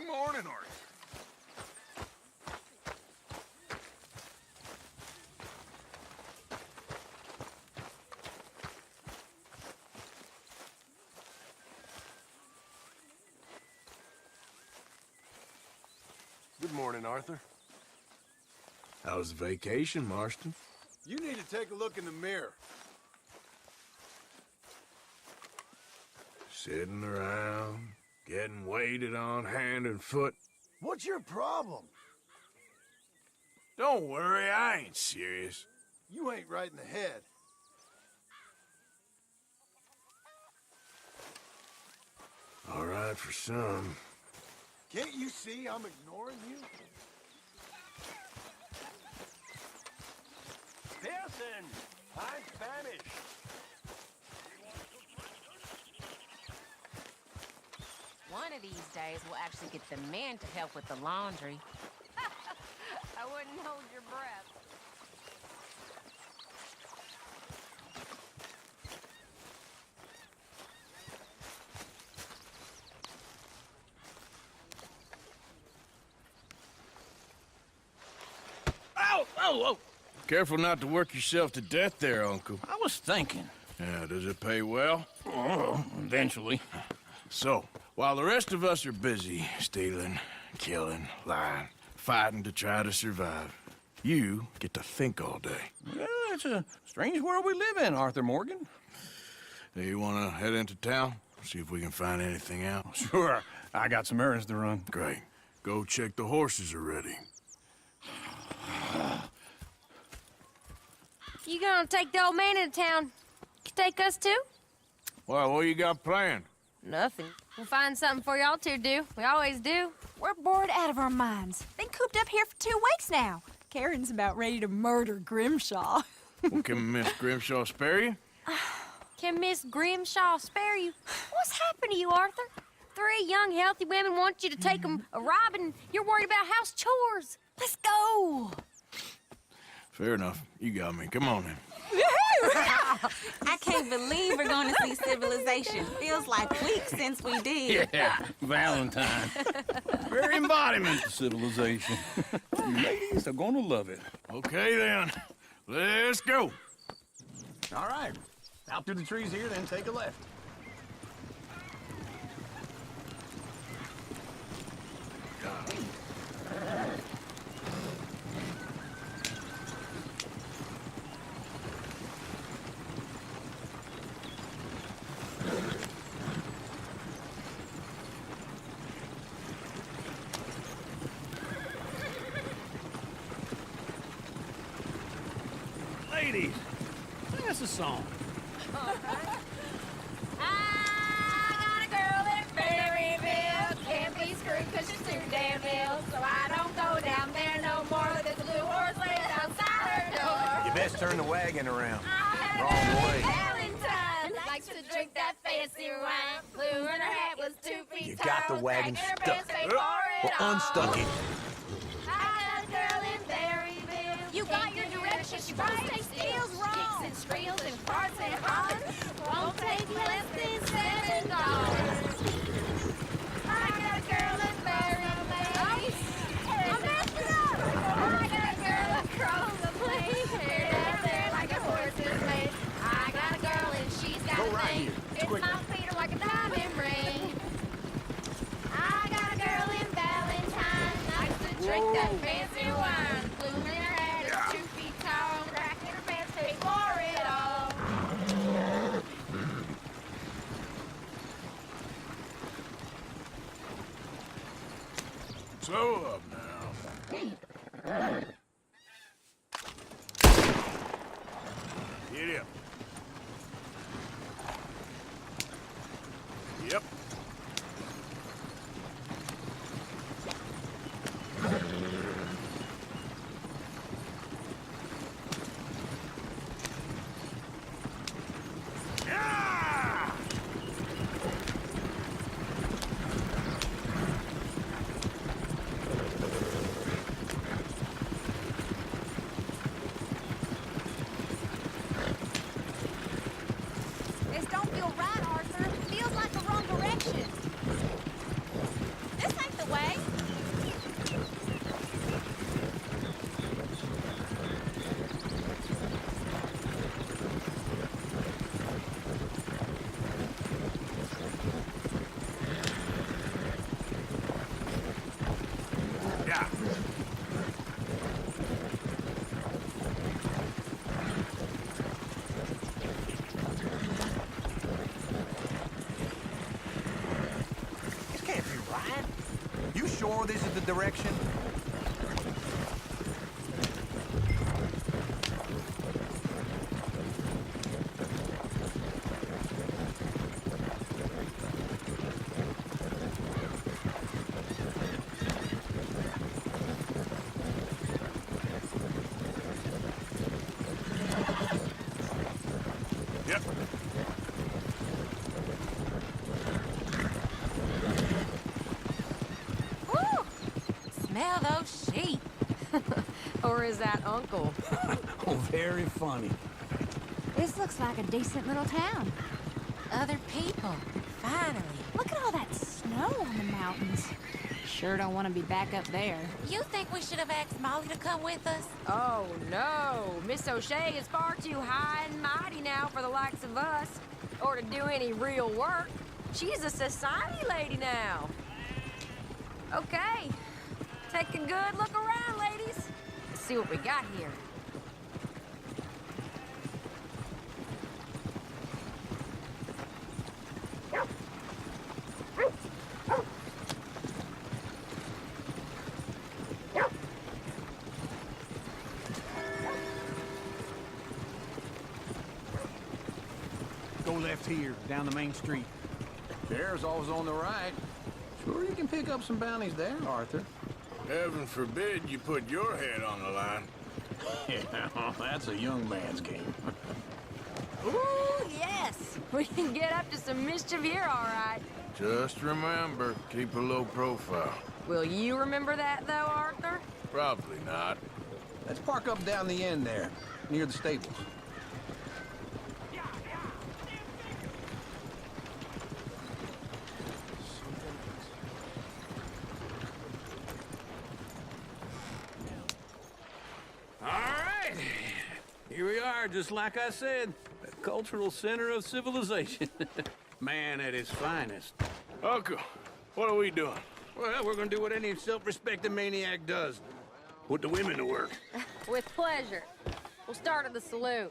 morning, Arthur. Good morning, Arthur. How's the vacation, Marston? You need to take a look in the mirror. Sitting around, getting waited on hand and foot. What's your problem? Don't worry, I ain't serious. You ain't right in the head. All right for some. Can't you see I'm ignoring you? Pearson, I'm Spanish. One of these days, we'll actually get the men to help with the laundry. I wouldn't hold your breath. Oh, oh, oh. Careful not to work yourself to death there, Uncle. I was thinking. Yeah, does it pay well? Oh, eventually. So, while the rest of us are busy stealing, killing, lying, fighting to try to survive, you get to think all day. Well, it's a strange world we live in, Arthur Morgan. Do you want to head into town? See if we can find anything out? Sure, I got some errands to run. Great. Go check the horses are ready. You gonna take the old man into town? You take us too? Well, what you got planned? Nothing. We'll find something for y'all to do. We always do. We're bored out of our minds. Been cooped up here for 2 weeks now. Karen's about ready to murder Grimshaw. Well, can Miss Grimshaw spare you? Can Miss Grimshaw spare you? What's happened to you, Arthur? 3 young, healthy women want you to take them a robbing. You're worried about house chores. Let's go. Fair enough. You got me. Come on then. I can't believe we're going to see civilization. Feels like weeks since we did. Yeah, Valentine. Very embodiment of civilization. You ladies are gonna love it. Okay then. Let's go. All right. Out through the trees here, then take a left. Ladies, sing us a song. I got a girl in Berryville. Can't be screwed 'cause she's too damn ill. So I don't go down there no more. There's a blue horse laying outside her door. You best turn the wagon around. Wrong way. Valentine likes to drink that fancy wine. Blue in her hat was 2 feet You tall. got the wagon Cracking her stuck. pants, they pour it Well, all. unstuck it. I got a girl in Berryville. You got your direction. She won't stay still. Kicks and squeals and farts and hollers. Won't take less than $7. I got a girl in Berryville. I'm messed up. I got a girl across the plain. Hair down there like a horse's mane. I got a girl and she's got Go a right thing. here. It's Quick. my feet are like a diamond ring. I got a girl in Valentine. Likes to drink that fancy wine. Blue in her hat is 2 feet tall. Cracking her pants, they pour it all. So up now. Get up. Yep. Yeah! This don't feel right, Arthur. It feels like the wrong direction. sure this is the direction? Yep. Woo! Smell those sheep. Or is that Uncle? Oh, very funny. This looks like a decent little town. Other people. Finally. Look at all that snow on the mountains. Sure don't want to be back up there. You think we should have asked Molly to come with us? Oh, no. Miss O'Shea is far too high and mighty now for the likes of us, or to do any real work. She's a society lady now. Okay. Take a good look around, ladies. Let's see what we got here. Go left here, down the main street. There's always on the right. Sure you can pick up some bounties there, Arthur. Heaven forbid you put your head on the line. Yeah, that's a young man's game. Ooh, yes. We can get up to some mischief here, all right. Just remember, keep a low profile. Will you remember that, though, Arthur? Probably not. Let's park up down the end there, near the stables. All right. Here we are, just like I said. The cultural center of civilization. Man at his finest. Uncle, what are we doing? Well, we're gonna do what any self-respecting maniac does. Put the women to work. With pleasure. We'll start at the saloon.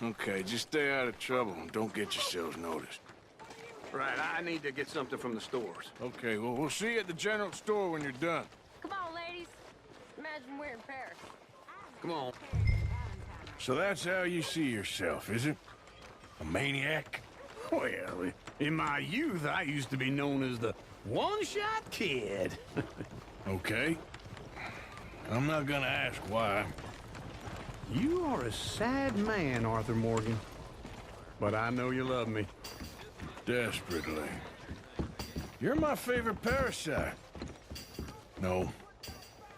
Okay, just stay out of trouble and don't get yourselves noticed. Right, I need to get something from the stores. Okay, well, we'll see you at the general store when you're done. Come on, ladies. Imagine we're in Paris. Come on. So that's how you see yourself, is it? A maniac? Well, in my youth, I used to be known as the one-shot kid. Okay. I'm not gonna ask why. You are a sad man, Arthur Morgan. But I know you love me. Desperately. You're my favorite parasite. No.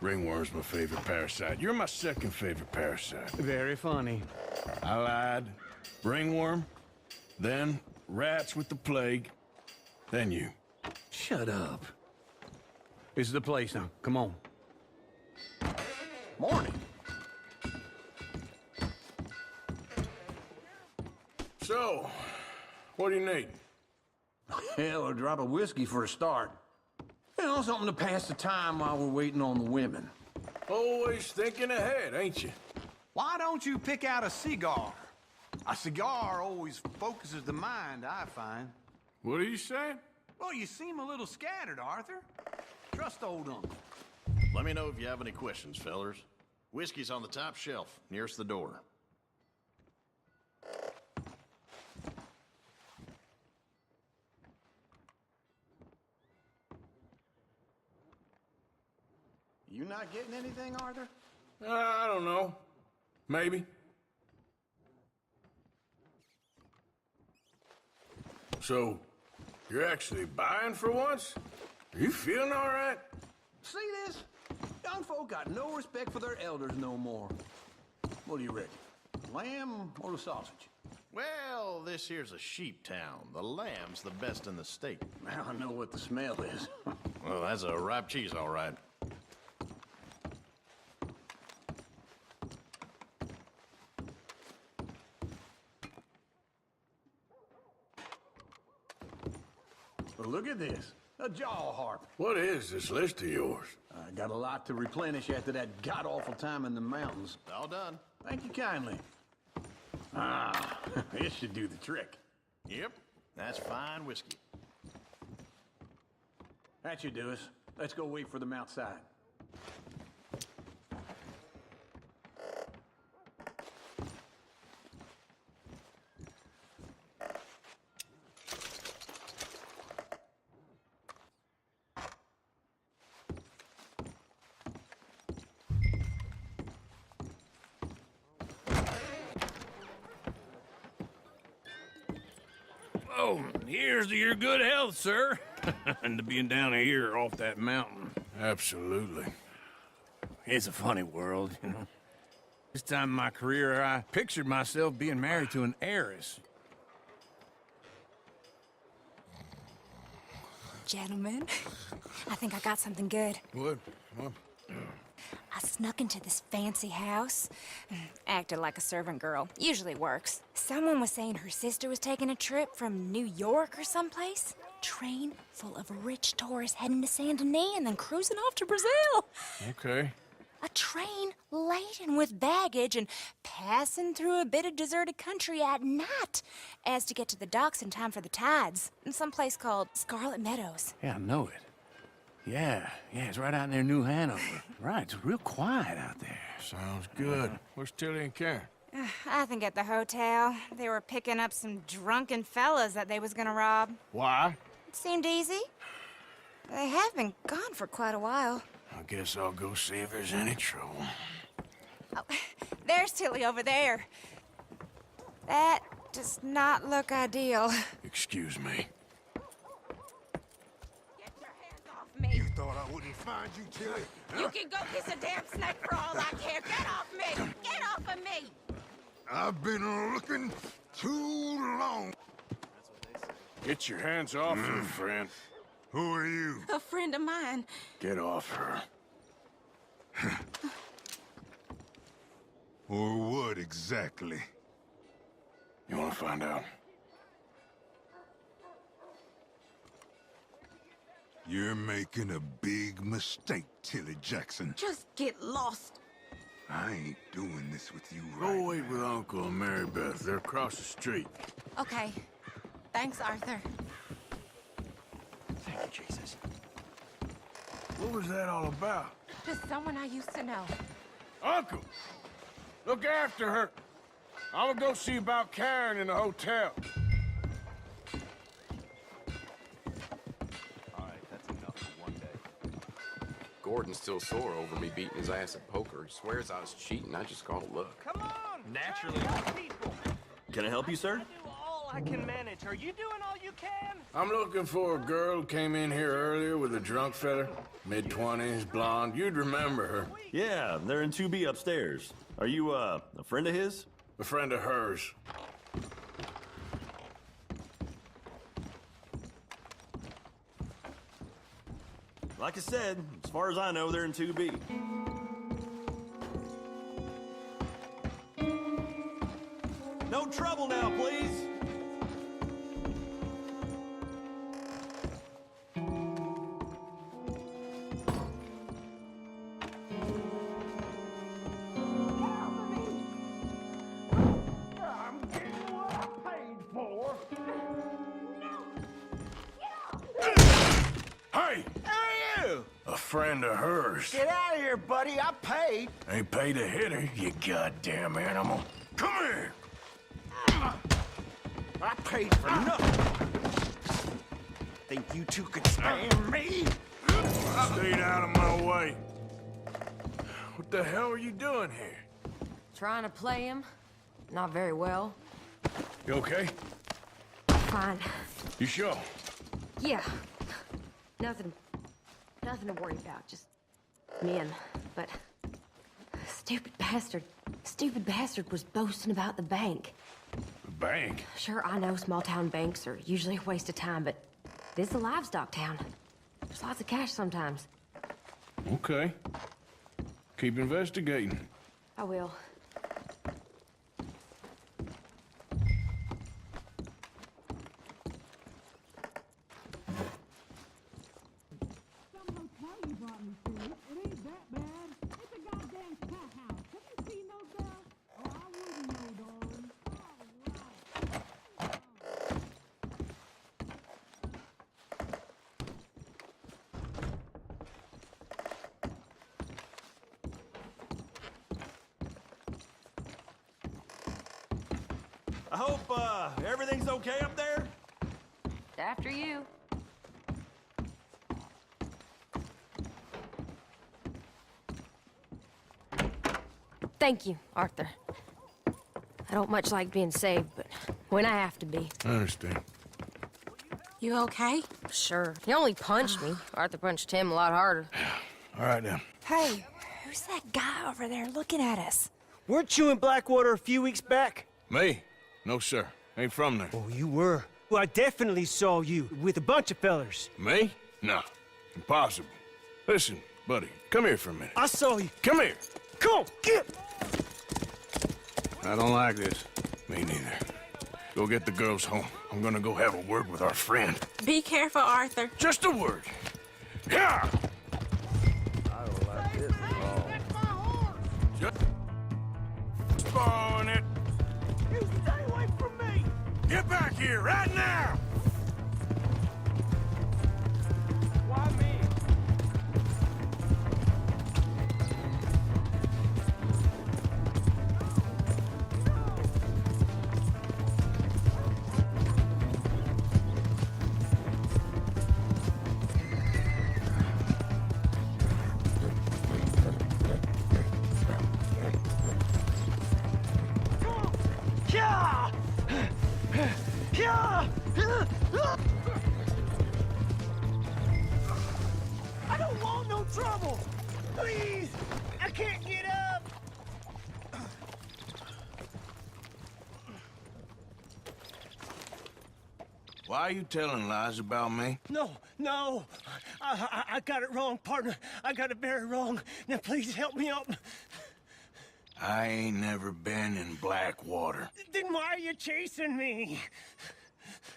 Ringworm's my favorite parasite. You're my second favorite parasite. Very funny. I lied. Ringworm. Then rats with the plague. Then you. Shut up. This is the place now. Come on. Morning. So, what do you need? Hell, a drop of whiskey for a start. You know, something to pass the time while we're waiting on the women. Always thinking ahead, ain't you? Why don't you pick out a cigar? A cigar always focuses the mind, I find. What are you saying? Well, you seem a little scattered, Arthur. Trust old uncle. Let me know if you have any questions, fellers. Whiskey's on the top shelf, nearest the door. You not getting anything, Arthur? I don't know. Maybe. So, you're actually buying for once? Are you feeling all right? See this? Young folk got no respect for their elders no more. What do you reckon? Lamb or the sausage? Well, this here's a sheep town. The lamb's the best in the state. Now I know what the smell is. Well, that's a ripe cheese, all right. But look at this. A jaw harp. What is this list of yours? I got a lot to replenish after that god-awful time in the mountains. All done. Thank you kindly. Ah, this should do the trick. Yep, that's fine whiskey. That should do us. Let's go wait for them outside. Oh, here's to your good health, sir. And to being down here off that mountain. Absolutely. It's a funny world, you know. This time in my career, I pictured myself being married to an heiress. Gentlemen, I think I got something good. What? I snuck into this fancy house. Acted like a servant girl. Usually works. Someone was saying her sister was taking a trip from New York or someplace. Train full of rich tourists heading to Saint Denis and then cruising off to Brazil. Okay. A train laden with baggage and passing through a bit of deserted country at night as to get to the docks in time for the tides in some place called Scarlet Meadows. Yeah, I know it. Yeah, it's right out near New Hanover. Right, it's real quiet out there. Sounds good. Where's Tilly and Karen? I think at the hotel. They were picking up some drunken fellas that they was gonna rob. Why? It seemed easy. They have been gone for quite a while. I guess I'll go see if there's any trouble. Oh, there's Tilly over there. That does not look ideal. Excuse me. Get your hands off me. You thought I wouldn't find you, Tilly? You can go kiss a damn snake for all I care. Get off me! Get off of me! I've been looking too long. Get your hands off her, friend. Who are you? A friend of mine. Get off her. Or what exactly? You want to find out? You're making a big mistake, Tilly Jackson. Just get lost. I ain't doing this with you Go right wait with Uncle and Mary Beth. They're across the street. Okay. Thanks, Arthur. Thank you, Jesus. What was that all about? Just someone I used to know. Uncle! Look after her. I'm gonna go see about Karen in the hotel. All right, that's enough for one day. Gordon's still sore over me beating his ass at poker. He swears I was cheating. I just called luck. Come on! Naturally. People. Can I help you, sir? I do all I can manage. Are you doing all you can? I'm looking for a girl who came in here earlier with a drunk fella. Mid-20s, blonde. You'd remember her. Yeah, they're in 2B upstairs. Are you, a friend of his? A friend of hers. Like I said, as far as I know, they're in 2B. No trouble now, please. Hey! Who are you? A friend of hers. Get out of here, buddy. I paid. Ain't paid to hit her, you goddamn animal. Come here! I paid for nothing. Think you two could stand me? Stay out of my way. What the hell are you doing here? Trying to play him. Not very well. You okay? Fine. You sure? Yeah. Nothing to worry about. Just men. But stupid bastard was boasting about the bank. The bank? Sure, I know small town banks are usually a waste of time, but this is a livestock town. There's lots of cash sometimes. Okay. Keep investigating. I will. I hope, everything's okay up there? After you. Thank you, Arthur. I don't much like being saved, but when I have to be. I understand. You okay? Sure. He only punched me. Arthur punched him a lot harder. All right, then. Hey, who's that guy over there looking at us? Weren't you in Blackwater a few weeks back? Me? No, sir. Ain't from there. Oh, you were. Well, I definitely saw you with a bunch of fellers. Me? No. Impossible. Listen, buddy, come here for a minute. I saw you. Come here. Come on, get! I don't like this. Me neither. Go get the girls home. I'm gonna go have a word with our friend. Be careful, Arthur. Just a word. Yeah! I don't like this at all. Just on it. You stay away from me! Get back here right now! Why me? I don't want no trouble! Please! I can't get up! Why are you telling lies about me? No. I got it wrong, partner. I got it very wrong. Now please help me up. I ain't never been in Blackwater. Then why are you chasing me?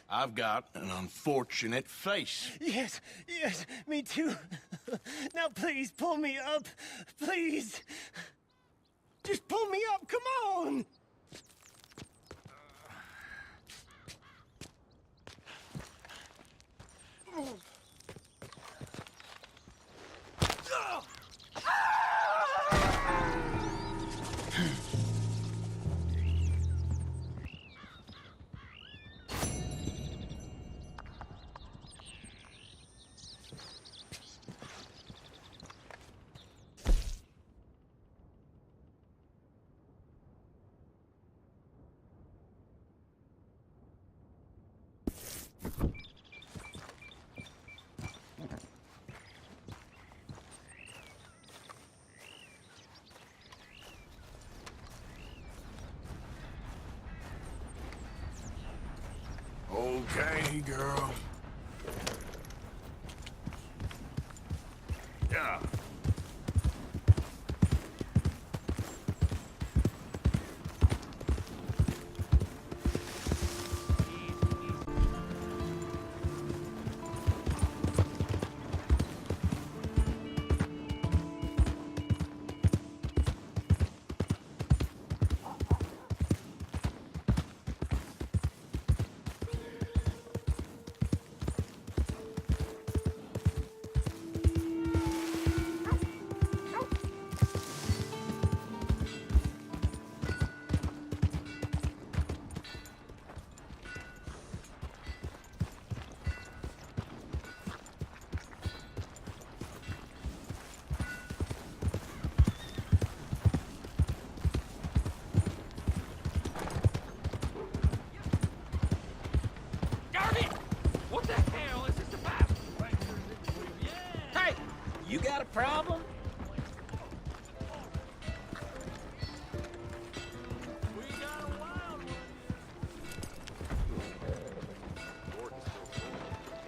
I've got an unfortunate face. Yes, me too. Now please pull me up. Please. Just pull me up, come on! Okay, girl. Yeah. You got a problem?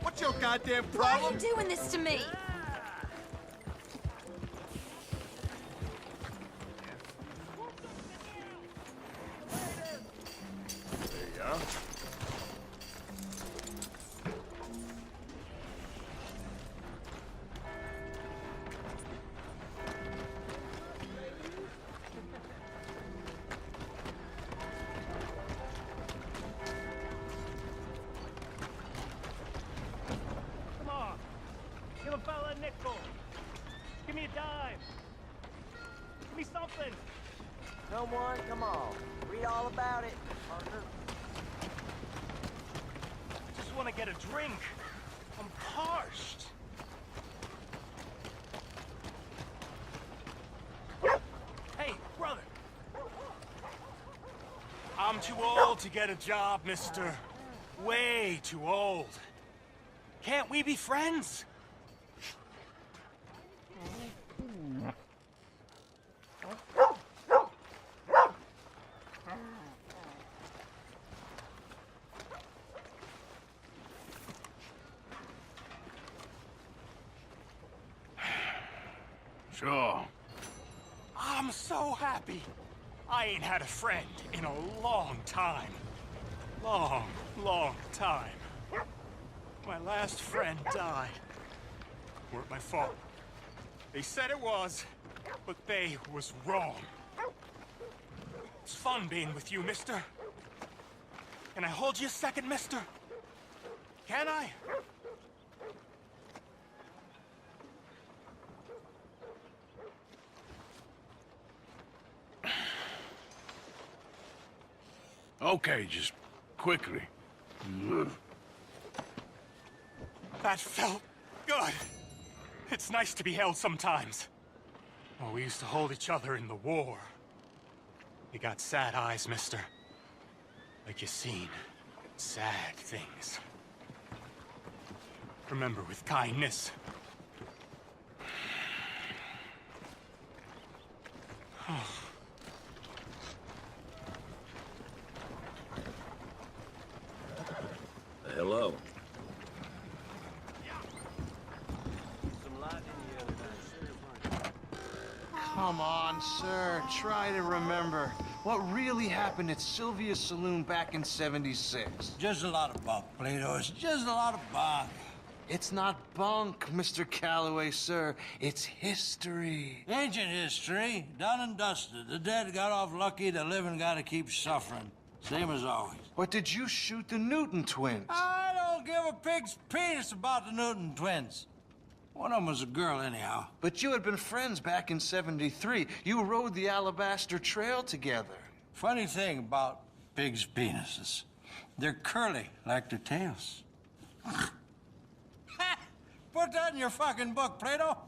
What's your goddamn Why are problem? you doing this to me? There you go. Come on. Give a fella a nickel. Give me a dime. Give me something. Someone, come on. Read all about it, partner. want to get a drink. I'm parched. Hey, brother. I'm too old to get a job, mister. Way too old. Can't we be friends? Sure. I'm so happy. I ain't had a friend in a long time. Long time. My last friend died. Weren't my fault. They said it was, but they was wrong. It's fun being with you, mister. Can I hold you a second, mister? Can I? Okay, just quickly. That felt good. It's nice to be held sometimes. Oh, we used to hold each other in the war. You got sad eyes, mister. Like you seen sad things. Remember with kindness. Hello. Come on, sir. Try to remember. What really happened at Sylvia's Saloon back in '76? Just a lot of bunk, Plato. It's just a lot of bunk. It's not bunk, Mr. Calloway, sir. It's history. Ancient history, done and dusted. The dead got off lucky, the living gotta keep suffering. Same as always. But did you shoot the Newton twins? I don't give a pig's penis about the Newton twins. One of them was a girl, anyhow. But you had been friends back in '73. You rode the Alabaster Trail together. Funny thing about pigs' penises. They're curly, like their tails. Put that in your fucking book, Plato.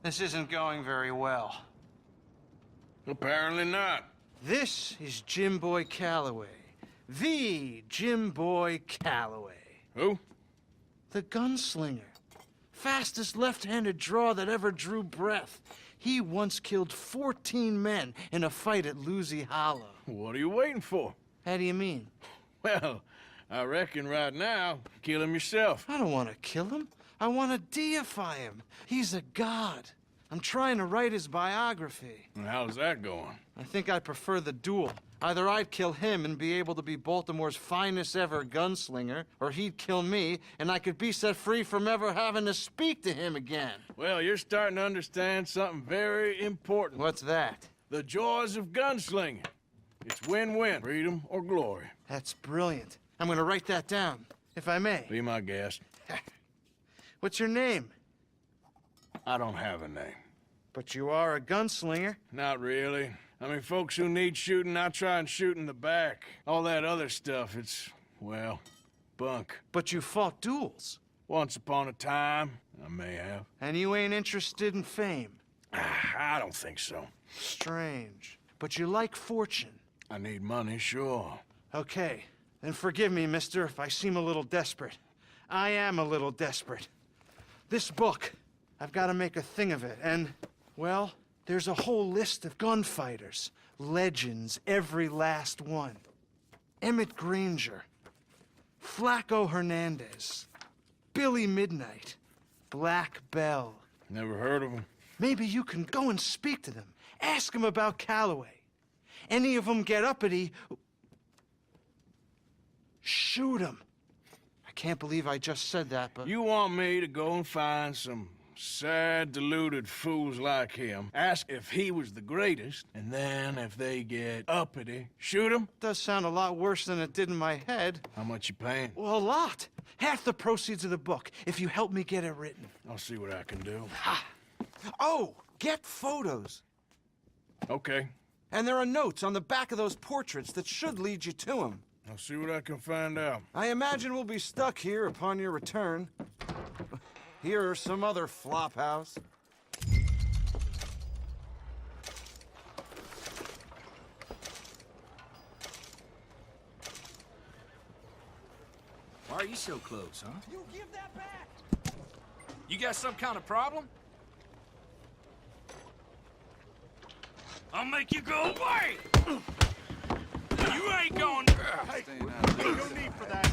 This isn't going very well. Apparently not. This is Jim Boy Calloway. The Jim Boy Calloway. Who? The gunslinger. Fastest left-handed draw that ever drew breath. He once killed 14 men in a fight at Lucy Hollow. What are you waiting for? How do you mean? Well, I reckon right now, kill him yourself. I don't want to kill him. I want to deify him. He's a god. I'm trying to write his biography. And how's that going? I think I prefer the duel. Either I'd kill him and be able to be Baltimore's finest ever gunslinger, or he'd kill me and I could be set free from ever having to speak to him again. Well, you're starting to understand something very important. What's that? The joys of gunslinging. It's win-win, freedom or glory. That's brilliant. I'm gonna write that down, if I may. Be my guest. What's your name? I don't have a name. But you are a gunslinger. Not really. I mean, folks who need shooting, I try and shoot in the back. All that other stuff, it's, well, bunk. But you fought duels. Once upon a time, I may have. And you ain't interested in fame. I don't think so. Strange. But you like fortune. I need money, sure. Okay. Then forgive me, mister, if I seem a little desperate. I am a little desperate. This book, I've got to make a thing of it, and, well, there's a whole list of gunfighters. Legends, every last one. Emmett Granger. Flaco Hernandez. Billy Midnight. Black Bell. Never heard of him. Maybe you can go and speak to them. Ask them about Calloway. Any of them get uppity, shoot them. I can't believe I just said that, but... You want me to go and find some sad, deluded fools like him, ask if he was the greatest, and then if they get uppity, shoot him? Does sound a lot worse than it did in my head. How much you paying? Well, a lot. Half the proceeds of the book, if you help me get it written. I'll see what I can do. Ha! Oh, get photos. Okay. And there are notes on the back of those portraits that should lead you to him. I'll see what I can find out. I imagine we'll be stuck here upon your return. Here or some other flop house. Why are you so close, huh? You give that back! You got some kind of problem? I'll make you go away! You ain't going... Hey, no need for that.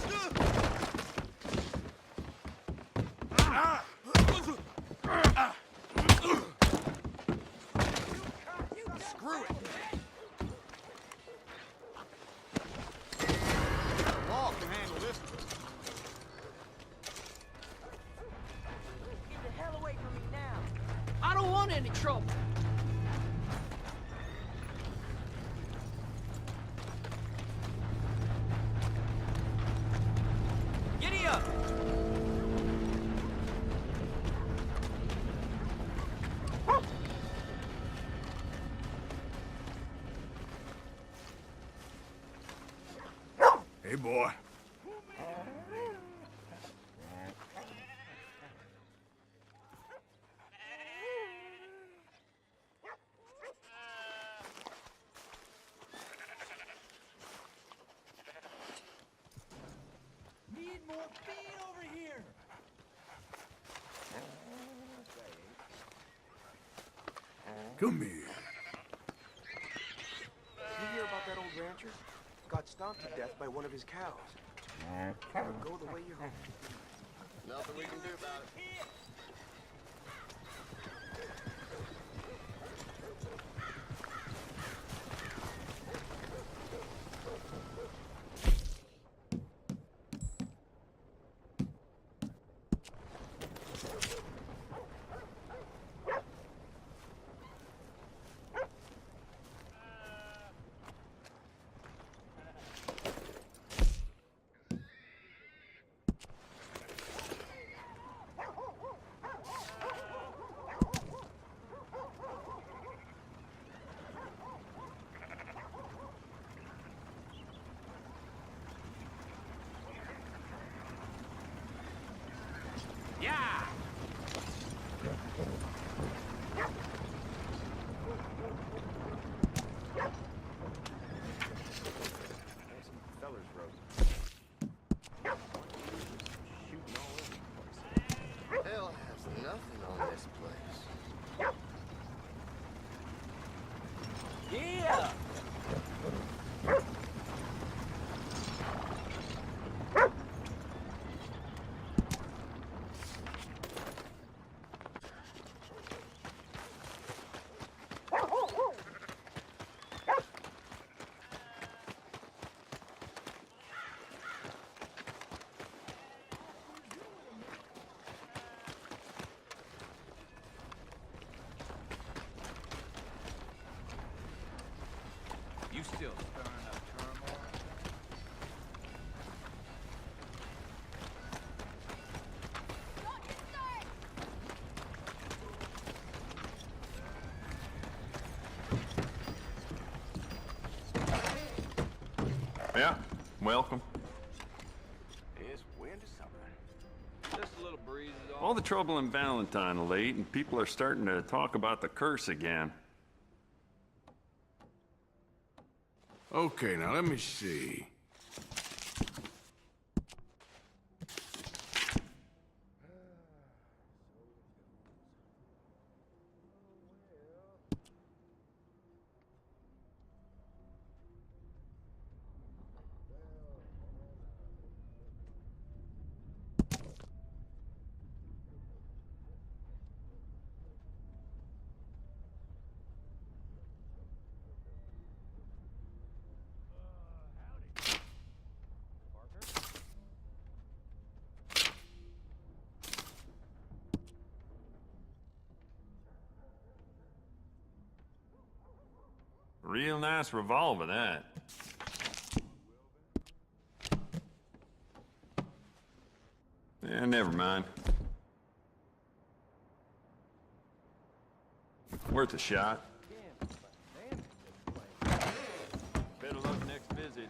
Screw it! Law can handle this. Get the hell away from me now. I don't want any trouble. Giddy up! Hey, boy. Need more feet over here! Come here. You hear about that old rancher? Got stomped to death by one of his cows. Go the way you're home. Nothing we can do about it. Yeah! Feller's road. Shooting all over the place. Hell has nothing on this place. Yeah! You still stirring up turmoil? Yeah, welcome. It's winter summer. Just a little breeze is All the trouble in Valentine late, and people are starting to talk about the curse again. Okay, now let me see. Real nice revolver, that. Yeah, never mind. Worth a shot. Better luck next visit.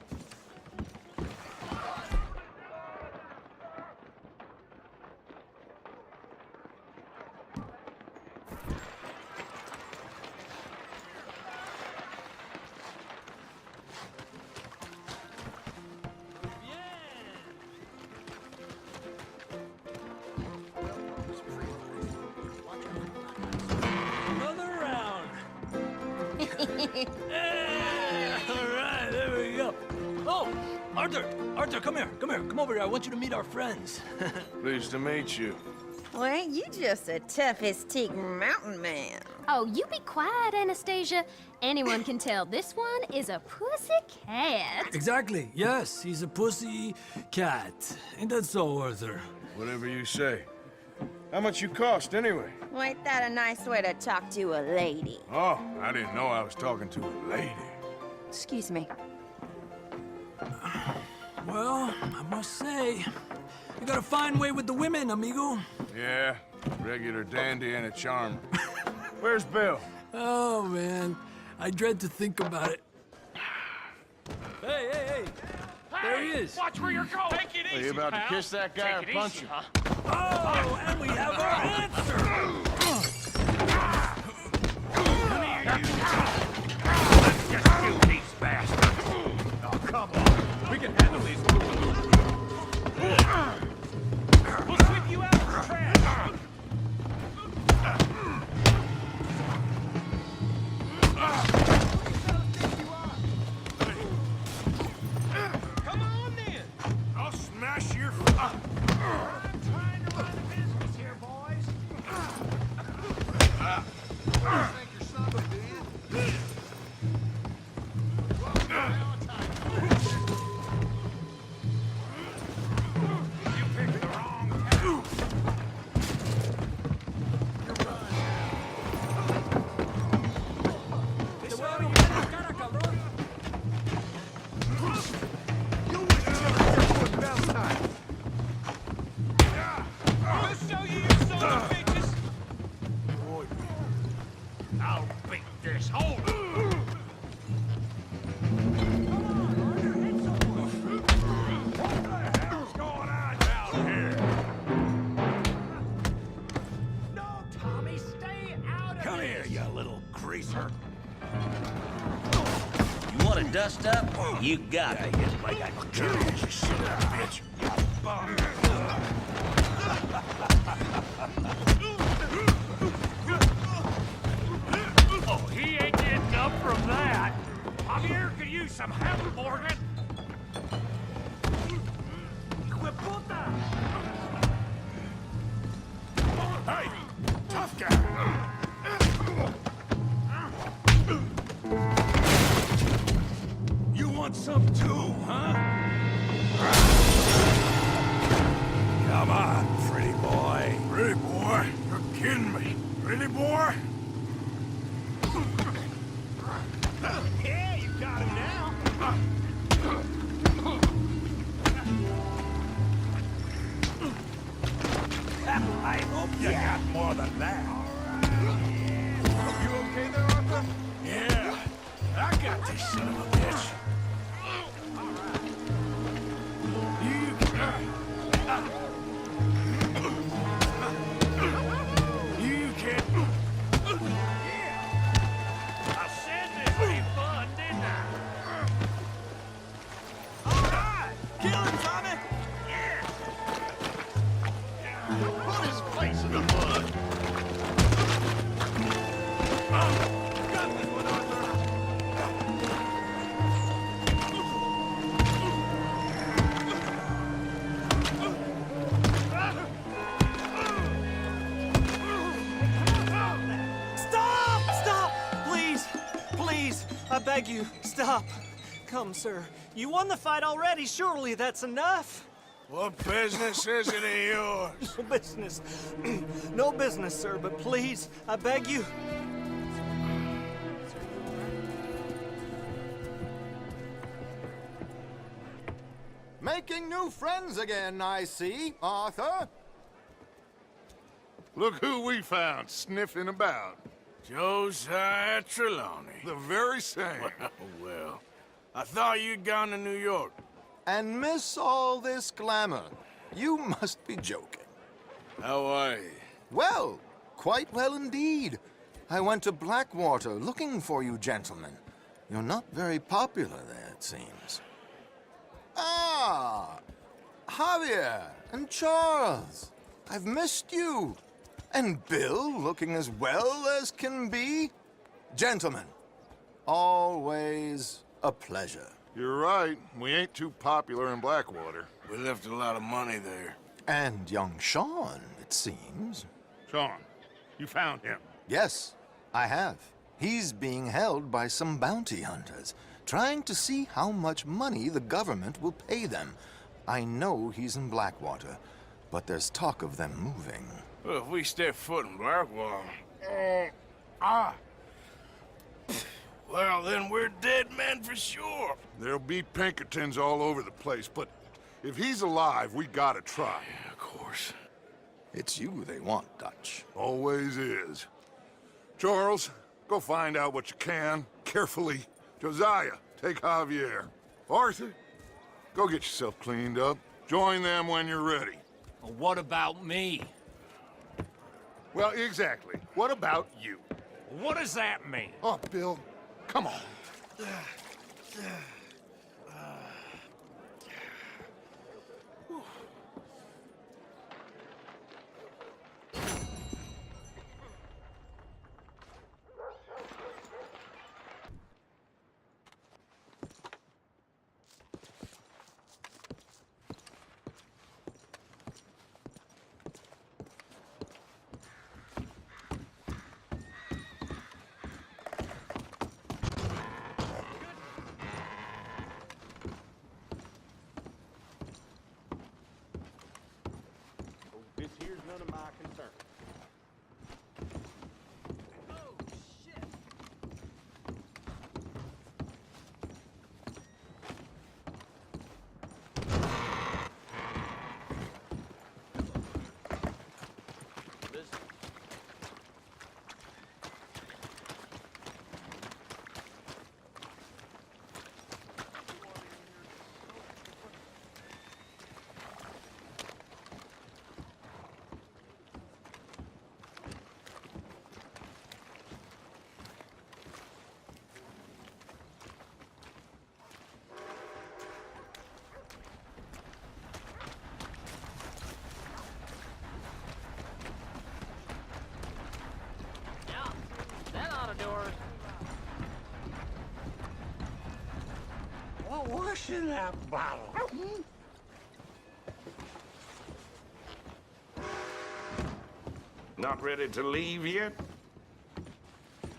All right, there we go. Oh, Arthur, come here. Come over here. I want you to meet our friends. Pleased to meet you. Well, ain't you just a tough-as-teak mountain man? Oh, you be quiet, Anastasia. Anyone can tell this one is a pussy cat. Exactly. Yes, he's a pussy cat. Ain't that so, Arthur? Whatever you say. How much you cost, anyway? Well, ain't that a nice way to talk to a lady? Oh, I didn't know I was talking to a lady. Excuse me. Well, I must say, you got a fine way with the women, amigo. Yeah, regular dandy and a charmer. Where's Bill? Oh, man. I dread to think about it. Hey! There he is. Watch where you're going. Take it easy, Are you about to pal. kiss that guy or Take it punch easy, him? huh? Oh, and we have our answer. Come here, you. Let's just shoot these bastards. Oh, come on. We can handle these. We'll sweep you out of the trash. Come on, then. I'll smash your... I'm trying to run a business here, boys. Think you're something, do you? You picked the wrong town. You wouldn't tell us what Valentine. I'll show you, you son of bitches. I'll beat this hole. What the hell's going on down here? No, Tommy, stay out of Come here, this. you little greaser. You want to dust up? You got it. Like I kill you, you son of a bitch. Oh, he ain't getting up from that. Javier could use some help, Morgan. Hueputa! Hey, tough guy. You want some too, huh? Come on, pretty boy. Pretty boy, you're kidding me. Pretty boy? Yeah, you got him now. I hope you got more than that. You okay there, Arthur? Yeah, I got this son of a bitch. You can't... I said this would be fun, didn't I? All right, kill him, Tommy. Yeah. Put his face in the mud. Got this one, Arthur. Stop! Please, I beg you, stop. Come, sir. You won the fight already. Surely that's enough. What business is it of yours? No business. No business, sir, but please, I beg you. Making new friends again, I see, Arthur. Look who we found sniffing about. Josiah Trelawney. The very same. Well, I thought you'd gone to New York. And miss all this glamour. You must be joking. How are you? Well, quite well indeed. I went to Blackwater looking for you gentlemen. You're not very popular there, it seems. Ah! Javier and Charles. I've missed you. And Bill looking as well as can be. Gentlemen, Always a pleasure. You're right. We ain't too popular in Blackwater. We left a lot of money there. And young Sean, it seems. Sean, you found him? Yes, I have. He's being held by some bounty hunters, trying to see how much money the government will pay them. I know he's in Blackwater, but there's talk of them moving. Well, if we step foot in Blackwater... Well, then we're dead men for sure. There'll be Pinkertons all over the place, but if he's alive, we gotta try. Yeah, of course. It's you they want, Dutch. Always is. Charles, go find out what you can, carefully. Josiah, take Javier. Arthur, go get yourself cleaned up. Join them when you're ready. Well, what about me? Well, exactly. What about you? What does that mean? Oh, Bill, come on. This here's none of my concern. What's in that bottle? Not ready to leave yet?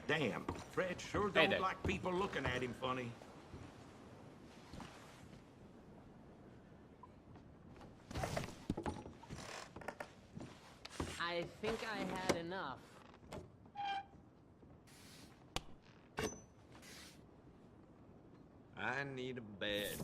Damn, Fred sure Hey don't there. like people looking at him funny. I think I had enough. I need a bed.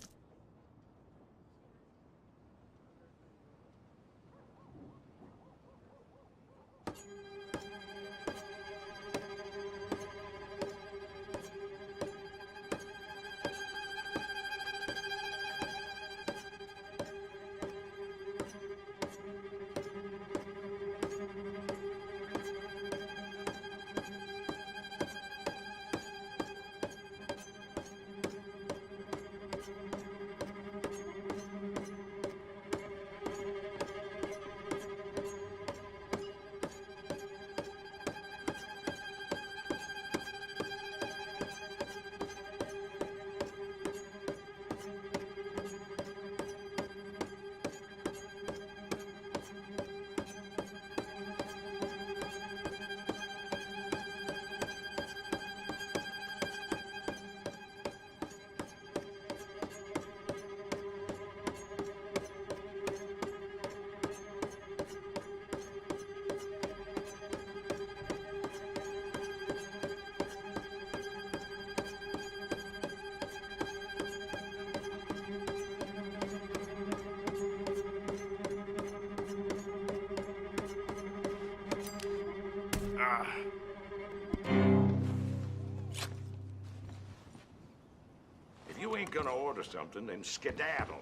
If you ain't gonna order something, then skedaddle.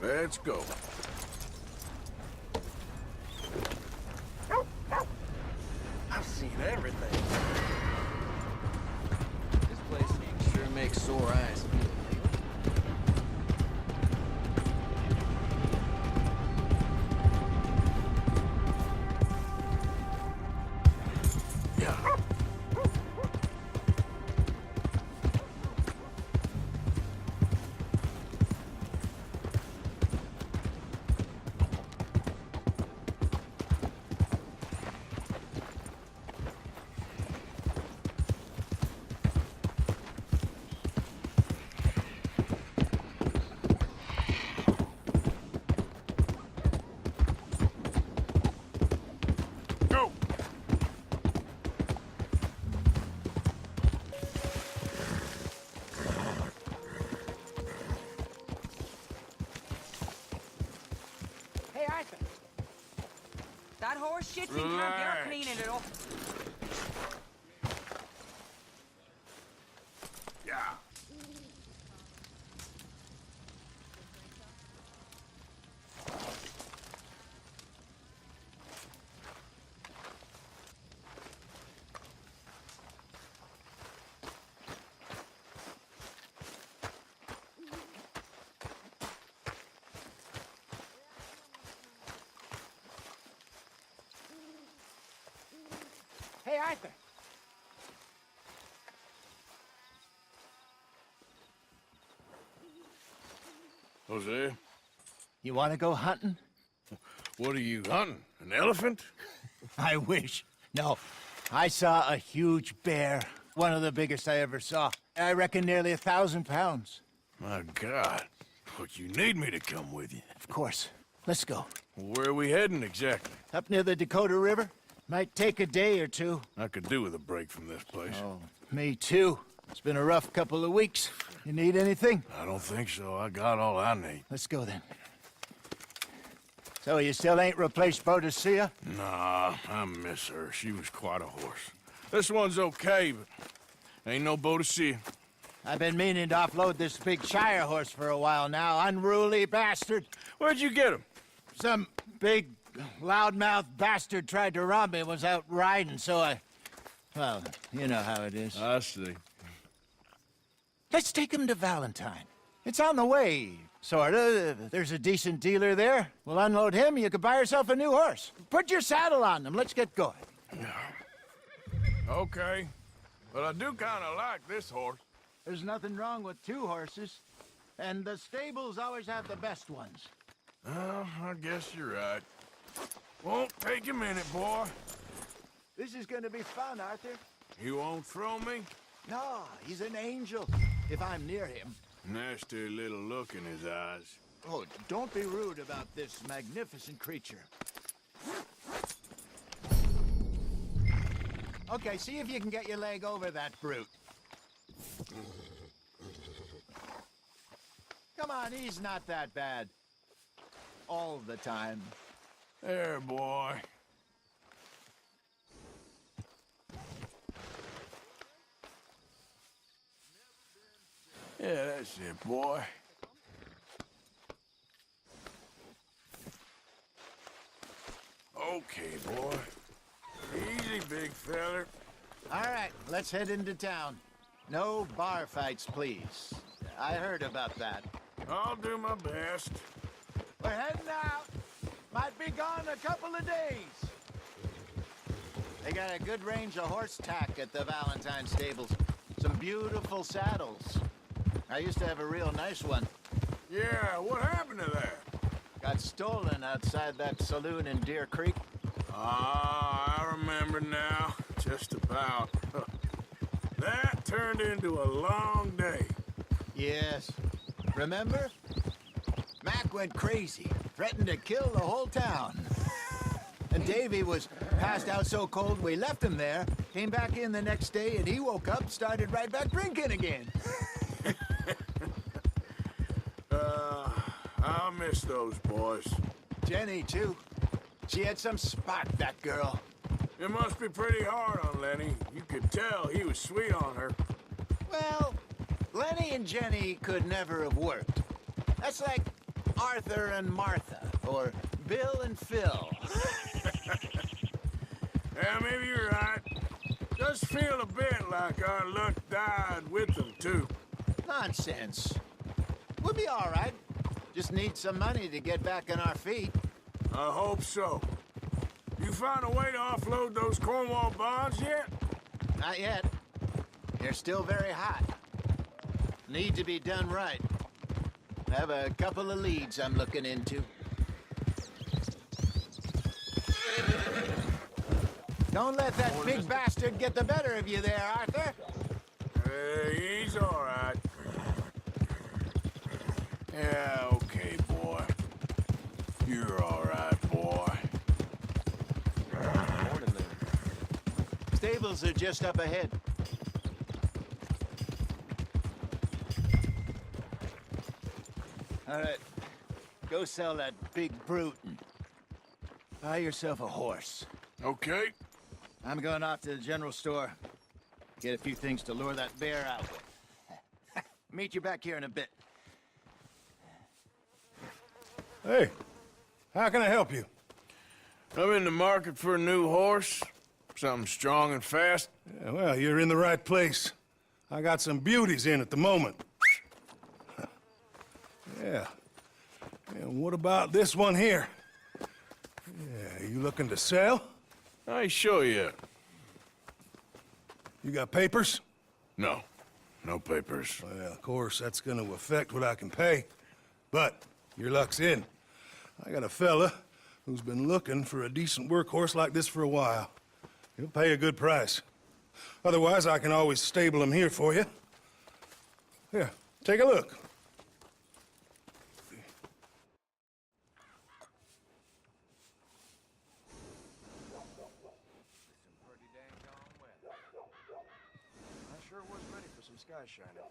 Let's go. I've seen everything. This place sure makes sore eyes feel. Hey, Arthur. That horse shit's in camp. You're cleaning it up. Yeah. Hey, Arthur. Jose, You want to go hunting? what are you hunting? An elephant? I wish. No. I saw a huge bear. One of the biggest I ever saw. I reckon nearly 1,000 pounds. My God. But you need me to come with you. Of course. Let's go. Where are we heading exactly? Up near the Dakota River. Might take a day or two. I could do with a break from this place. Oh, me too. It's been a rough couple of weeks. You need anything? I don't think so. I got all I need. Let's go then. So you still ain't replaced Boadicea? Nah, I miss her. She was quite a horse. This one's okay, but ain't no Boadicea. I've been meaning to offload this big Shire horse for a while now. Unruly bastard. Where'd you get him? Some big, loudmouth bastard tried to rob me and was out riding, so I... Well, you know how it is. I see. Let's take him to Valentine. It's on the way, sorta. There's a decent dealer there. We'll unload him, you could buy yourself a new horse. Put your saddle on them, let's get going. Okay. But I do kind of like this horse. There's nothing wrong with two horses. And the stables always have the best ones. Oh, I guess you're right. Won't take a minute, boy. This is gonna be fun, Arthur. You won't throw me? No, he's an angel, if I'm near him. Nasty little look in his eyes. Oh, don't be rude about this magnificent creature. Okay, see if you can get your leg over that brute. Come on, he's not that bad. All the time. There, boy. Yeah, that's it, boy. Okay, boy. Easy, big feller. All right, let's head into town. No bar fights, please. I heard about that. I'll do my best. We're heading out. Might be gone a couple of days. They got a good range of horse tack at the Valentine stables. Some beautiful saddles. I used to have a real nice one. Yeah, what happened to that? Got stolen outside that saloon in Deer Creek. Ah, I remember now. Just about. That turned into a long day. Yes. Remember? Mac went crazy, threatened to kill the whole town. And Davy was passed out so cold we left him there, came back in the next day, and he woke up, started right back drinking again. I'll miss those boys. Jenny, too. She had some spark, that girl. It must be pretty hard on Lenny. You could tell he was sweet on her. Well, Lenny and Jenny could never have worked. That's like Arthur and Martha, or Bill and Phil. Yeah, maybe you're right. Does feel a bit like our luck died with them, too. Nonsense. We'll be all right. Just need some money to get back on our feet. I hope so. You found a way to offload those Cornwall bonds yet? Not yet. They're still very hot. Need to be done right. I have a couple of leads I'm looking into. Don't let that big bastard get the better of you there, Arthur. He's all right. Yeah, okay, boy. You're all right, boy. Morning there. Stables are just up ahead. All right. Go sell that big brute and buy yourself a horse. Okay. I'm going off to the general store. Get a few things to lure that bear out with. Meet you back here in a bit. Hey, how can I help you? I'm in the market for a new horse. Something strong and fast. Yeah, well, you're in the right place. I got some beauties in at the moment. Yeah. And what about this one here? Yeah, you looking to sell? I ain't sure yet. You got papers? No. No papers. Well, of course, that's gonna affect what I can pay. But your luck's in. I got a fella who's been looking for a decent workhorse like this for a while. He'll pay a good price. Otherwise, I can always stable him here for you. Here, take a look. I sure was ready for some sky shining.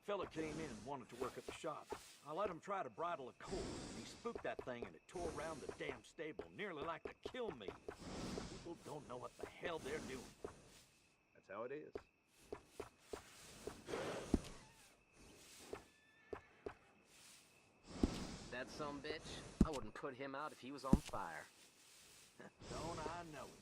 fella came in and wanted to work at the shop. I let him try to bridle a colt. He spooked that thing and it tore around the damn stable, nearly like to kill me. People don't know what the hell they're doing. That's how it is. That sumbitch, I wouldn't put him out if he was on fire. Don't I know it?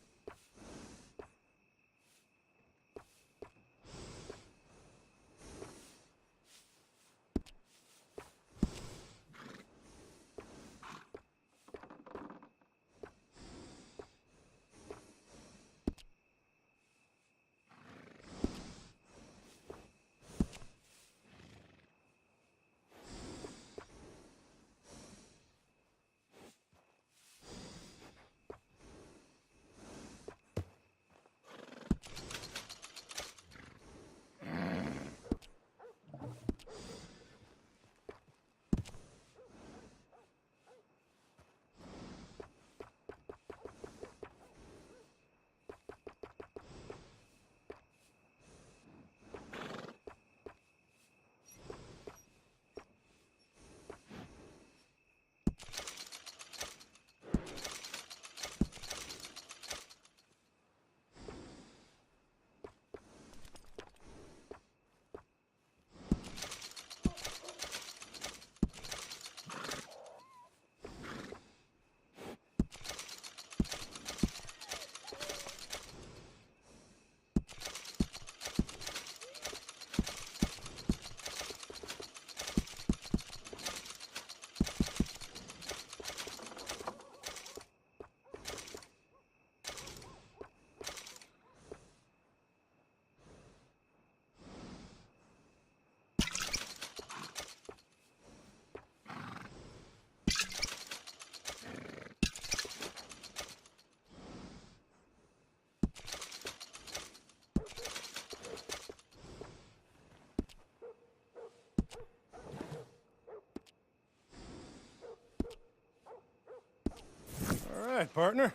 All right, partner.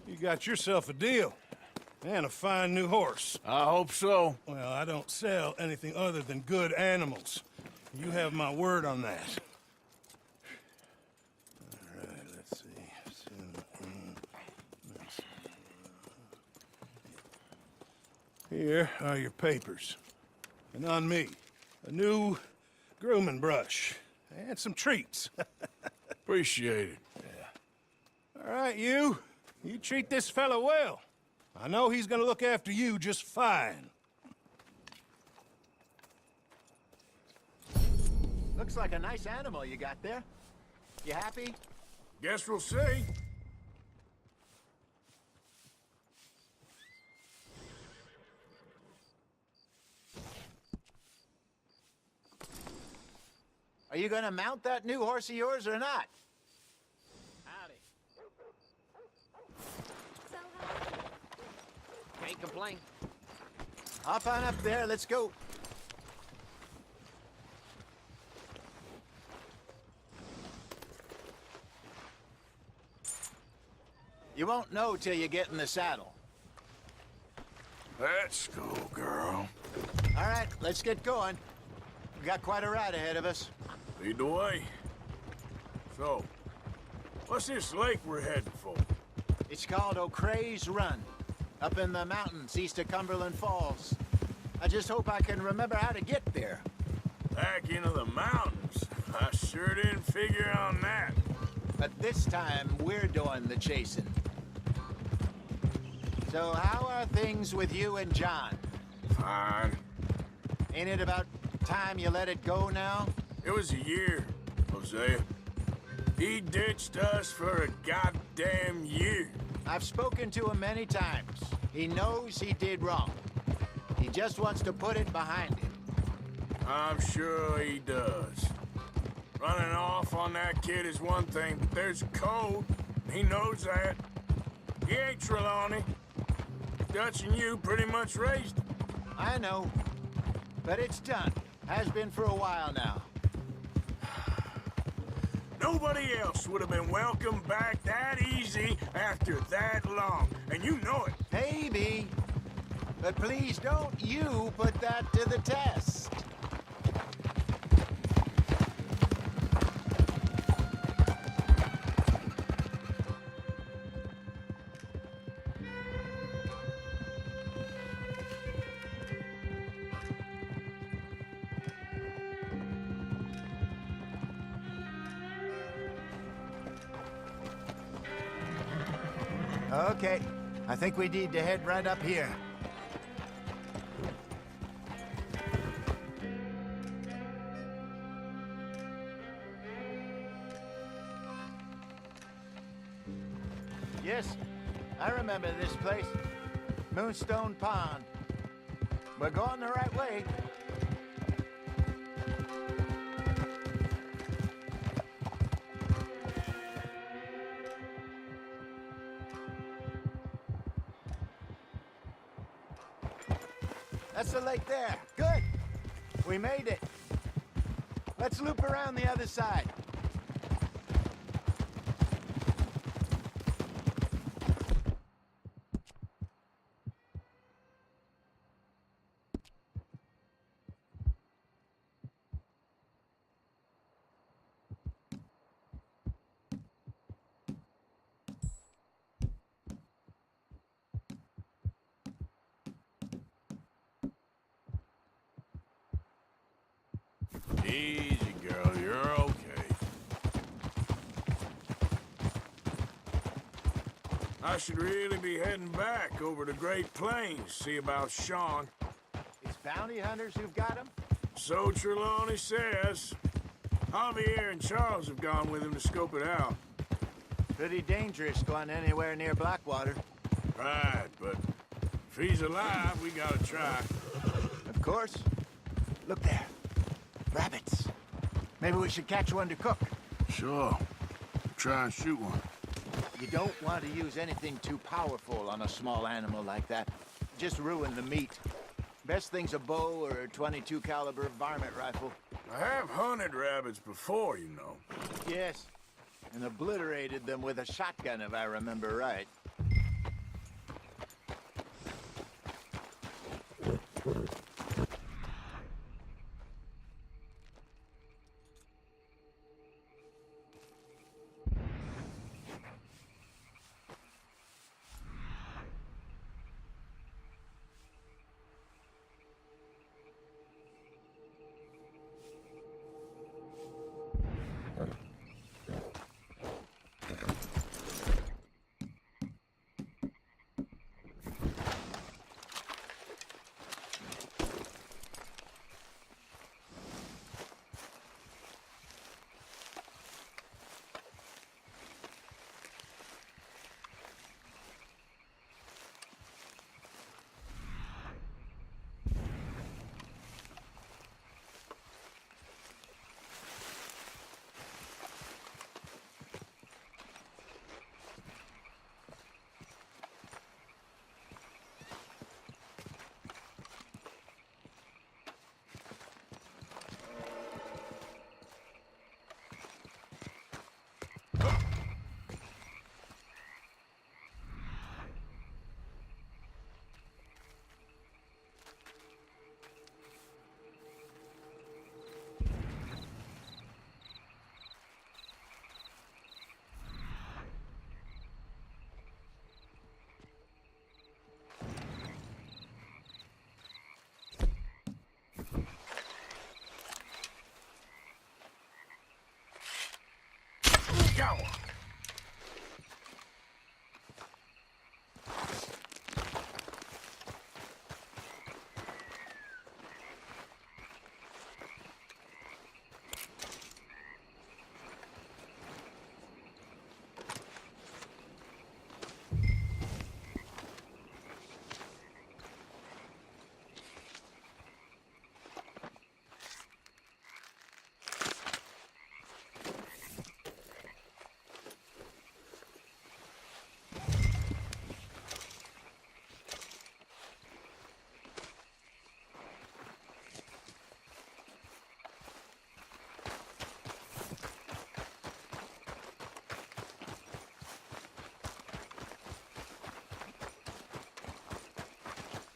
You got yourself a deal. And a fine new horse. I hope so. Well, I don't sell anything other than good animals. You have my word on that. All right, let's see. Here are your papers. And on me, a new grooming brush. And some treats. Appreciate it. Yeah. All right, you treat this fella well. I know he's gonna look after you just fine. Looks like a nice animal you got there. You happy? Guess we'll see. Are you gonna mount that new horse of yours or not? Howdy. Can't complain. Hop on up there, let's go. You won't know till you get in the saddle. Let's go, girl. All right, let's get going. We got quite a ride ahead of us. Lead the way. So, what's this lake we're heading for? It's called O'Creagh's Run, up in the mountains east of Cumberland Falls. I just hope I can remember how to get there. Back into the mountains? I sure didn't figure on that. But this time, we're doing the chasing. So how are things with you and John? Fine. Ain't it about time you let it go now? It was a year, Hosea. He ditched us for a goddamn year. I've spoken to him many times. He knows he did wrong. He just wants to put it behind him. I'm sure he does. Running off on that kid is one thing, but there's a code. He knows that. He ain't Trelawney. Dutch and you pretty much raised him. I know. But it's done. Has been for a while now. Nobody else would have been welcomed back that easy after that long, and you know it. Maybe. But please don't you put that to the test. Okay, I think we need to head right up here. Yes, I remember this place. Moonstone Pond. We're going the right way. That's the lake there. Good. We made it. Let's loop around the other side. Easy, girl. You're okay. I should really be heading back over to Great Plains, see about Sean. It's bounty hunters who've got him? So Trelawney says. Javier and Charles have gone with him to scope it out. Pretty dangerous going anywhere near Blackwater. Right, but if he's alive, we gotta try. Of course. Look there. Rabbits. Maybe we should catch one to cook. Sure. Try and shoot one. You don't want to use anything too powerful on a small animal like that. Just ruin the meat. Best thing's a bow or a .22 caliber varmint rifle. I have hunted rabbits before, you know. Yes, and obliterated them with a shotgun, if I remember right. Go!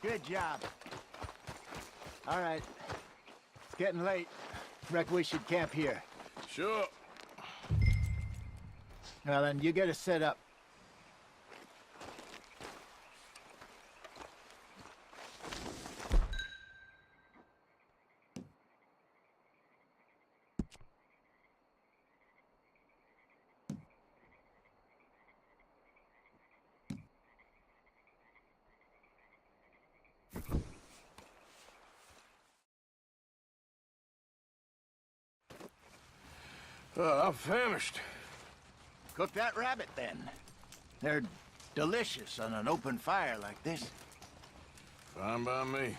Good job. All right. It's getting late. Reckon we should camp here. Sure. Well, then, you get us set up. I'm famished. Cook that rabbit, then. They're delicious on an open fire like this. Fine by me.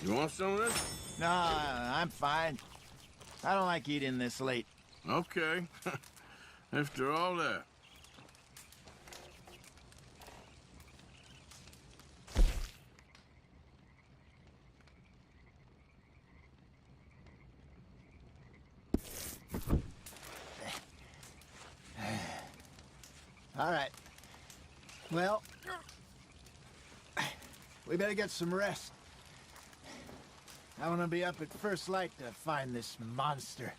You want some of this? No, I'm fine. I don't like eating this late. Okay. After all that. All right. Well, we better get some rest. I want to be up at first light to find this monster.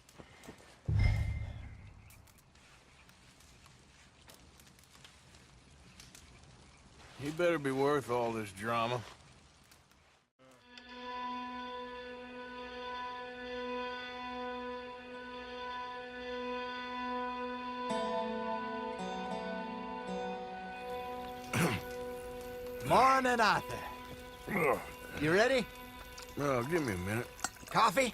He better be worth all this drama. Morning, Arthur. You ready? Well, give me a minute. Coffee?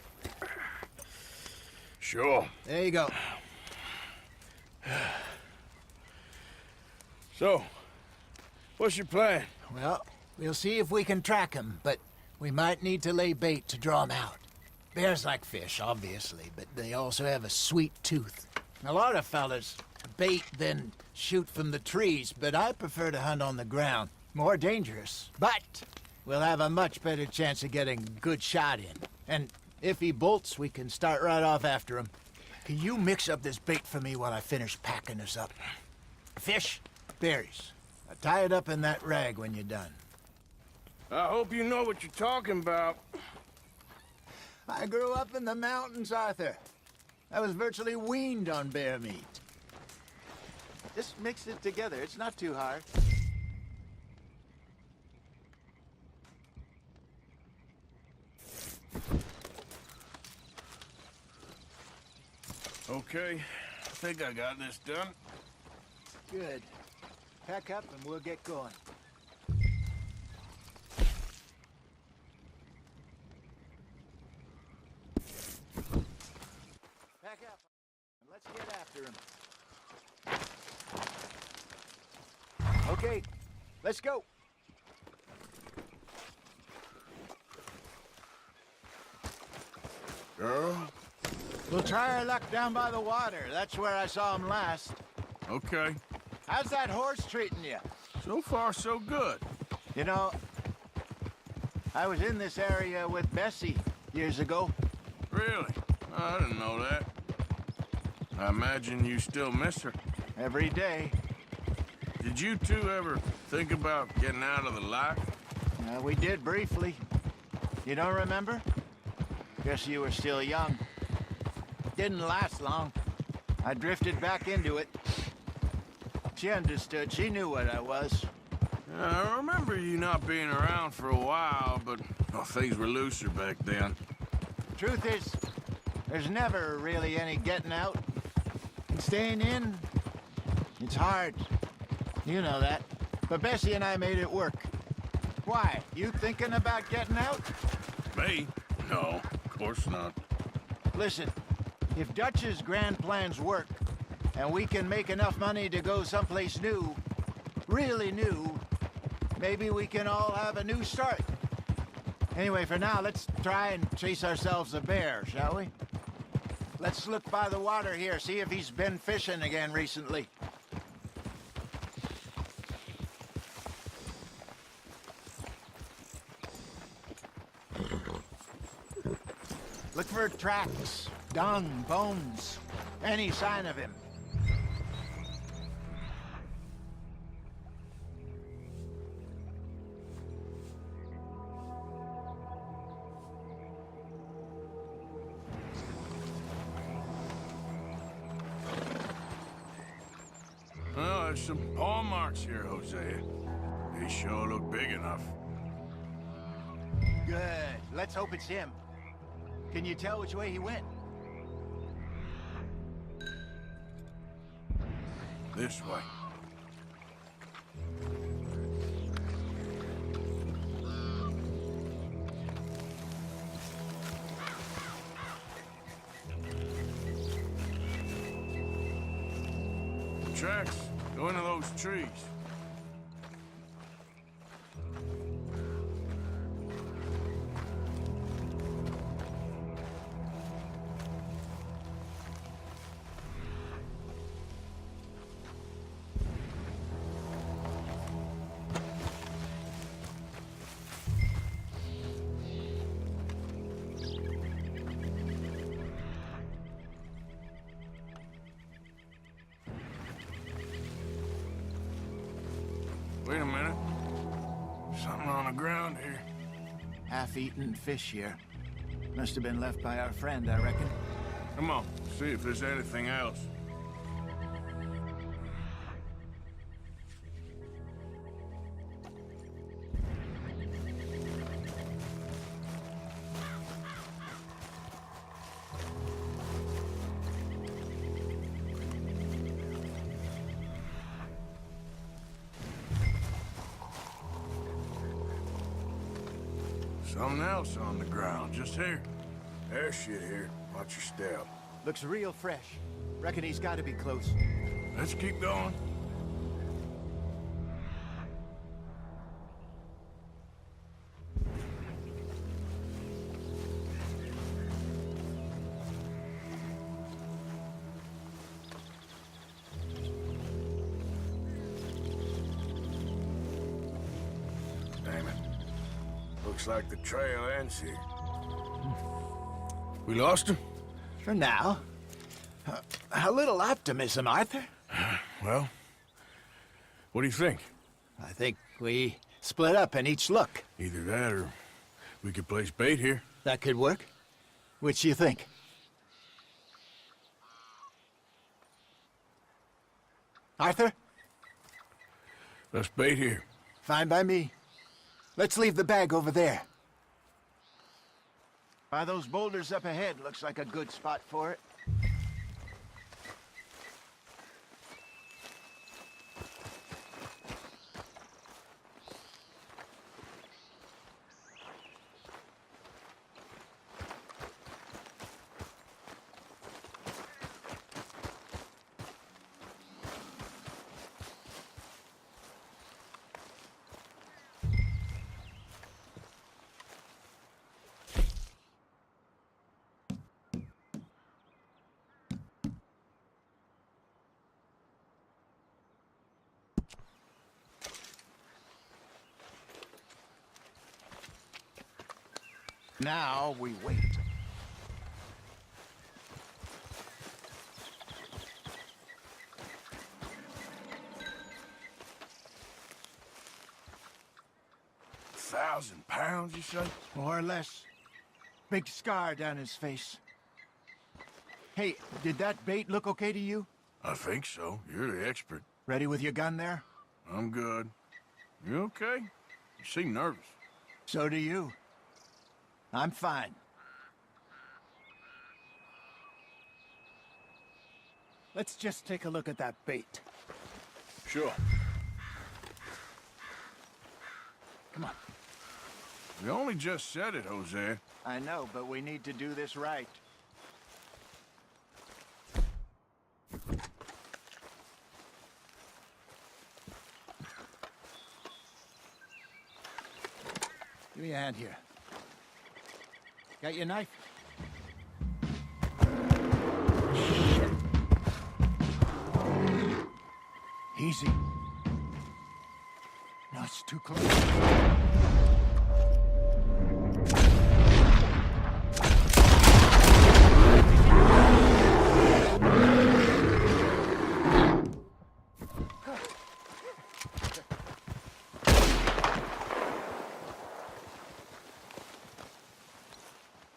Sure. There you go. So, what's your plan? Well, we'll see if we can track him, but we might need to lay bait to draw him out. Bears like fish, obviously, but they also have a sweet tooth. A lot of fellas bait, then shoot from the trees, but I prefer to hunt on the ground. More dangerous, but we'll have a much better chance of getting a good shot in. And if he bolts, we can start right off after him. Can you mix up this bait for me while I finish packing this up? Fish, berries. Now tie it up in that rag when you're done. I hope you know what you're talking about. I grew up in the mountains, Arthur. I was virtually weaned on bear meat. Just mix it together. It's not too hard. Okay, I think I got this done. Good. Pack up and we'll get going. Pack up and let's get after him. Okay, let's go. Girl? We'll try our luck down by the water. That's where I saw him last. Okay. How's that horse treating you? So far, so good. You know, I was in this area with Bessie years ago. Really? I didn't know that. I imagine you still miss her. Every day. Did you two ever think about getting out of the life? We did briefly. You don't remember? Guess you were still young. Didn't last long. I drifted back into it. She understood. She knew what I was. I remember you not being around for a while, but things were looser back then. Truth is, there's never really any getting out. And staying in, it's hard. You know that. But Bessie and I made it work. Why? You thinking about getting out? Me? No, of course not. Listen, if Dutch's grand plans work, and we can make enough money to go someplace new, really new, maybe we can all have a new start. Anyway, for now, let's try and chase ourselves a bear, shall we? Let's look by the water here, see if he's been fishing again recently. Look for tracks, dung, bones, any sign of him. There's some paw marks here, Hosea. They sure look big enough. Good. Let's hope it's him. Can you tell which way he went? This way. Tracks. Go into those trees. Wait a minute. Something on the ground here. Half-eaten fish here. Must have been left by our friend, I reckon. Come on, see if there's anything else. Something else on the ground, just here. There's shit here. Watch your step. Looks real fresh. Reckon he's got to be close. Let's keep going. Damn it. Looks like the trail ends here. We lost him? For now. A little optimism, Arthur. Well, what do you think? I think we split up and each look. Either that or we could place bait here. That could work. Which do you think? Arthur? Let's bait here. Fine by me. Let's leave the bag over there. By those boulders up ahead, looks like a good spot for it. Now we wait. £1,000, you say? More or less. Big scar down his face. Hey, did that bait look okay to you? I think so. You're the expert. Ready with your gun there? I'm good. You okay? You seem nervous. So do you. I'm fine. Let's just take a look at that bait. Sure. Come on. We only just said it, Jose. I know, but we need to do this right. Give me a hand here. Got your knife? Shit. Easy. No, it's too close.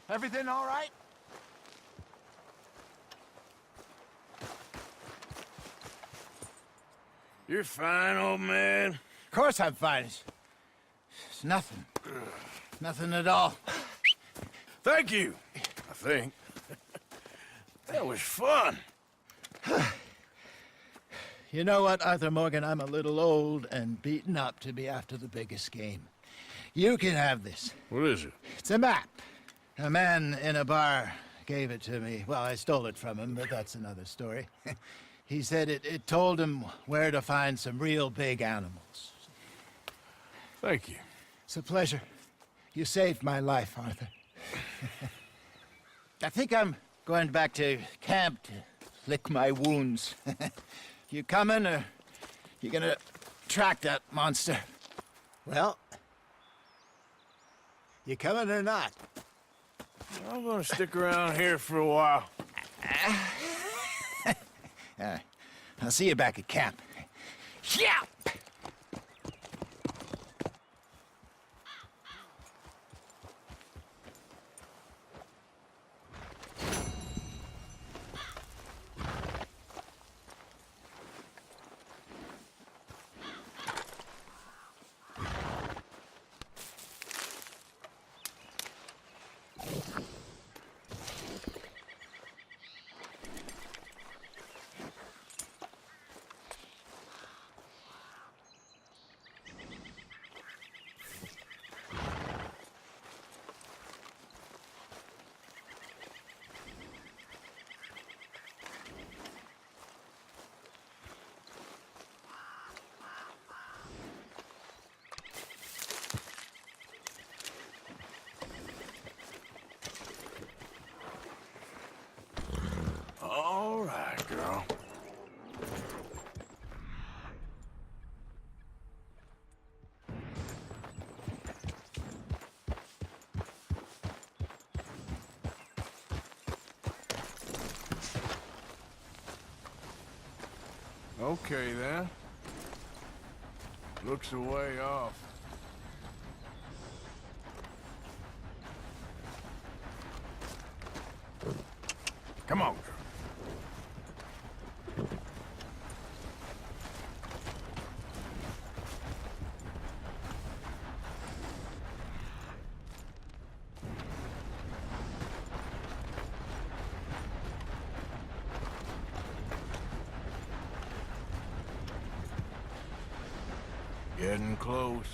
Everything all right? You're fine, old man. Of course I'm fine. It's nothing. Nothing at all. Thank you, I think. That was fun. You know what, Arthur Morgan? I'm a little old and beaten up to be after the biggest game. You can have this. What is it? It's a map. A man in a bar gave it to me. Well, I stole it from him, but that's another story. He said it told him where to find some real big animals. Thank you. It's a pleasure. You saved my life, Arthur. I think I'm going back to camp to lick my wounds. You coming, or you gonna track that monster? Well, you coming or not? I'm gonna stick around here for a while. I'll see you back at camp. Yeah! All right, girl. Okay, then. Looks a way off. Come on, girl. Getting close.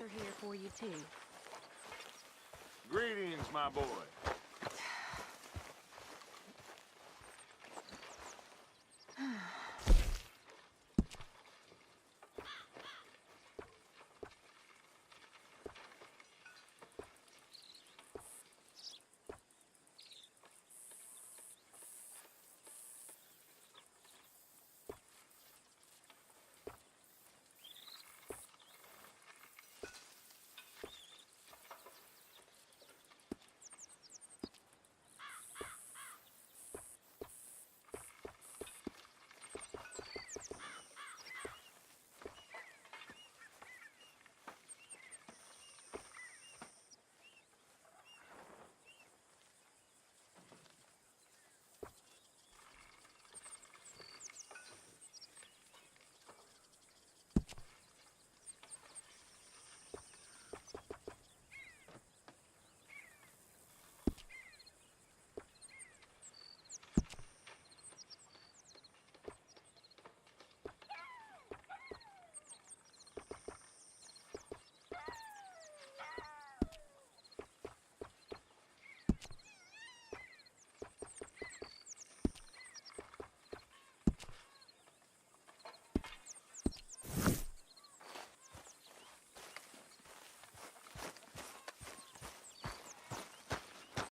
Arthur here for you, too. Greetings, my boy.